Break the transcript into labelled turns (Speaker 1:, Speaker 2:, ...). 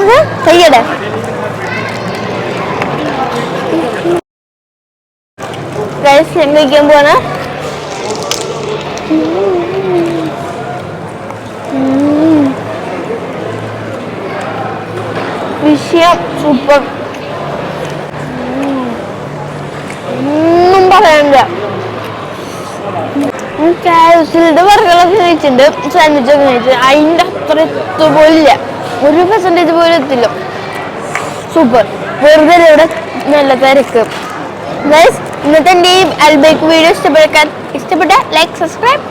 Speaker 1: നമുക്ക് ചെയ്യടേ. ഗൈസ് ഞാൻ കഴിക്കാൻ പോവാണ്. വിഷയം സൂപ്പർ, ഒന്നും പറയാനില്ല. കാൽസ്യത്തിന്റെ വർക്കുകളൊക്കെ കഴിച്ചിട്ടുണ്ട്, സാൻഡ്വിച്ചൊക്കെ കഴിച്ചിട്ട് അതിൻ്റെ അത്ര എത്തുപോലില്ല, 1% പോലും എത്തില്ല. സൂപ്പർ, വെറുതെ ഇവിടെ നല്ല തിരക്ക്. ഗൈസ് ഇന്നത്തെ എൻ്റെ ഈ അൽബേക്ക് വീഡിയോ ഇഷ്ടപ്പെട്ട ലൈക്ക്, സബ്സ്ക്രൈബ്.